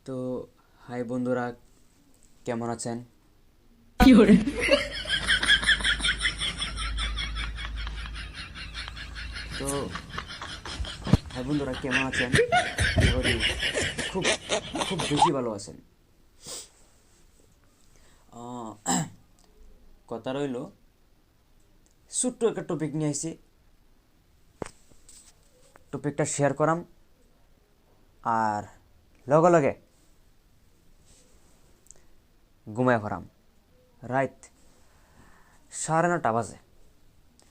তো হাই বন্ধুরা, কেমন আছেন? তো হাই বন্ধুরা, কেমন আছেন? আশা করি খুব খুব বেশি ভালো আছেন। আহ, কথা রইল, ছোট্ট একটা টপিক নিয়ে আইছি। টপিকটা শেয়ার করাম আর লগে লগে ঘুমায় ভরাম। রাইত 9:30 বাজে।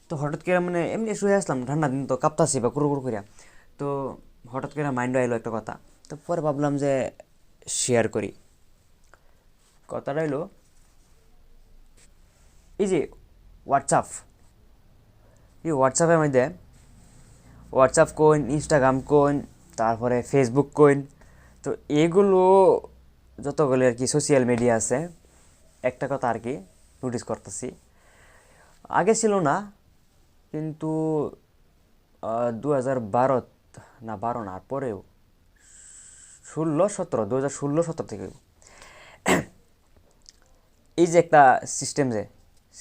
তো হঠাৎ করে মানে এমনি শুয়ে আসলাম, ঠান্ডা দিন তো কাঁপতাছি বা কুড়ো কুড়ো করিয়া। তো হঠাৎ করে মাইন্ডে আইলো একটা কথা। তো পরে ভাবলাম যে শেয়ার করি। কথাটা হইলো, এই যে হোয়াটসঅ্যাপ, এই হোয়াটসঅ্যাপের মধ্যে হোয়াটসঅ্যাপ কইন, ইনস্টাগ্রাম কইন, তারপরে ফেসবুক কইন, তো এগুলো যতগুলো আর কি সোশ্যাল মিডিয়া আছে, একটা কথা আর কি নোটিস করতেছি, আগে ছিল না, কিন্তু 2012, না 12 না, আর পরেও 16-17, 2016-17 থেকে এই যে একটা সিস্টেম, যে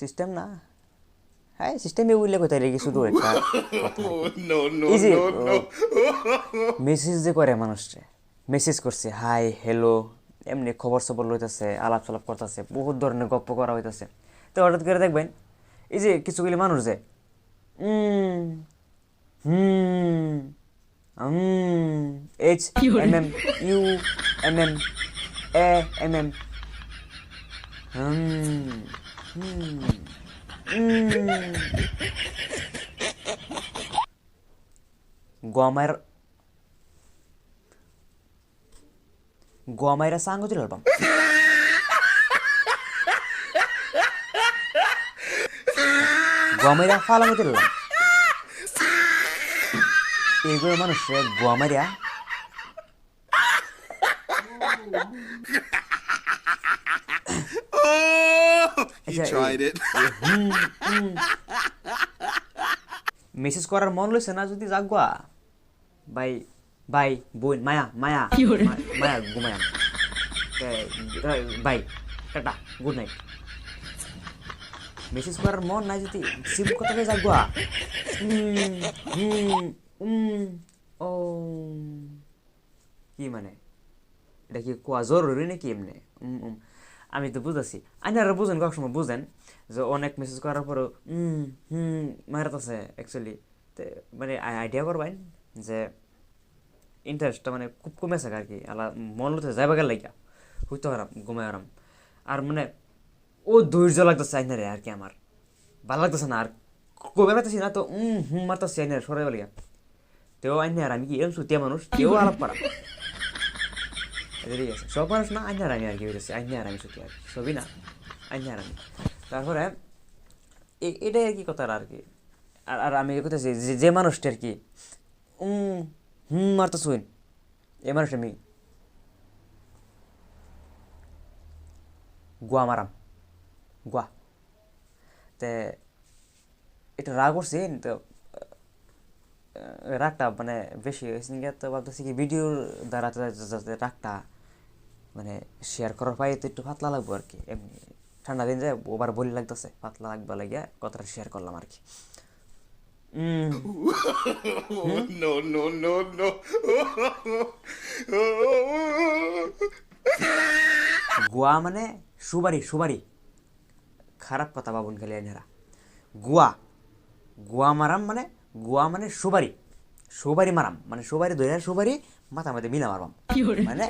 সিস্টেম না, হ্যাঁ সিস্টেমে উল্লেখ হতে লেগে শুধু একটা কথা আর কি। No, no, এই যে no, no. মেসেজ যে করে মানুষরে, মেসেজ করছে হাই হ্যালো, এমনি খবর সবর লইতেছে, আলাপ সালাপ করতেছে, বহুত ধরনের গপ্প করা হইতেছে। তো হঠাৎ করে দেখবেন এই যে কিছুগুলি মানুষ যে উম, হুম, এইচ এম এম, ইউ এম এম, এ এম এম, হুম, হুম, গোয়ামায়ের গোয়ামায়েরা সাঙ্গ চলে আলবাম, গোয়ামাইরা ফালাঙ্গ চলে আলবাম, এগুলো মানুষে গোয়ামাইরা He আচ্ছা tried it. মেসেজ করার মন লইছে না যদি জাগুয়া বাই, বাই বোন মায়া, মায়া মায়া ঘুমায়াম, বাই টাটা, গুড নাইট। মেসেজ করার মন নাই যদি সিম কথা জাগুয়া, হুম, হুম, ও, কি মানে এটা কি কোয়া জরুরি নাকি এমনি? আমি তো বুঝাচ্ছি, আইনারা বুঝেন, কয়েক সময় বুঝেন যে অনেক মেসেজ করার পরও মারাতেছে অ্যাকচুয়ালি। তো মানে আইডিয়া করবেন যে ইন্টারেস্টটা মানে খুব কমেছে আর কি, আলা মন লতে যাইবা গেল লাইকা হইতে হারাম, ঘুমাই হারাম। আর মানে ও ধৈর্য লাগতেছে আইনারে আর কি, আমার ভালো লাগতেছে না আর, কবে মারতেছি না তো মারতেছি আইনারে সরাই বলিয়া। তেও আইনে আর আমি কি এরম সুতিয়া মানুষ, তেও আলাপ করা, ঠিক আছে সব মানুষ না, আইনার আমি আর কি হইতেছে, আইনে আর আমি সত্যি আর কি, সবই না, আইনে আর আমি। তারপরে এটাই আর কি কথা আর কি। আর আর আমি কোথাছি যে যে মানুষটা আর কি মারতে শুইন, এই মানুষটা আমি গোয়া মারাম, গোয়া। তে এটা রাগ করছি তো, রাগটা মানে বেশি হয়েছে নাকি, তো ভাবতেছি কি ভিডিওর দ্বারা যাতে রাগটা মানে শেয়ার করার পাই তো একটু পাতলা লাগবো আর কি। এমনি ঠান্ডা দিন যায় ওবার বলি লাগতেছে, পাতলা লাগবে লাগিয়া কথাটা শেয়ার করলাম আর কি। No, no, no, no. Goa মানে সুবারি, সুবারি, খারাপ কথা বাবুন খালি এনারা। গোয়া, গোয়া মারাম মানে, গোয়া মানে সুবারি, সুবারি মারাম মানে সুবারি ধরে, সুবারি মাথা মাথা মিলা মারবাম, মানে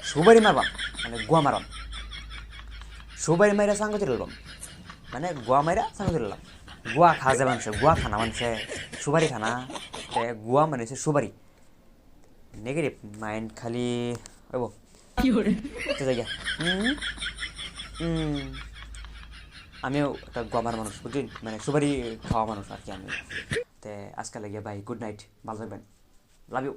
সুবারি মারবাম মানে গোয়া মারাম, সুবারি মাইরা সাঙ্গ চলাম মানে গোয়া মাইরা সাঙ্গ চলাম। গোয়া খা যায় মানুষে, গোয়া খানা মানুষে, সুবারি খানা, গোয়া মানে হচ্ছে সুবারি। নেগেটিভ মাইন্ড খালি হইব তো জায়গা। আমিও একটা গোয়ামার মানুষ বুঝলি, মানে সুপারি খাওয়া মানুষ আর কি আমি। তে আজকাল লাগিয়ে বাই, গুড নাইট, ভালো থাকবেন, লাভ ইউ।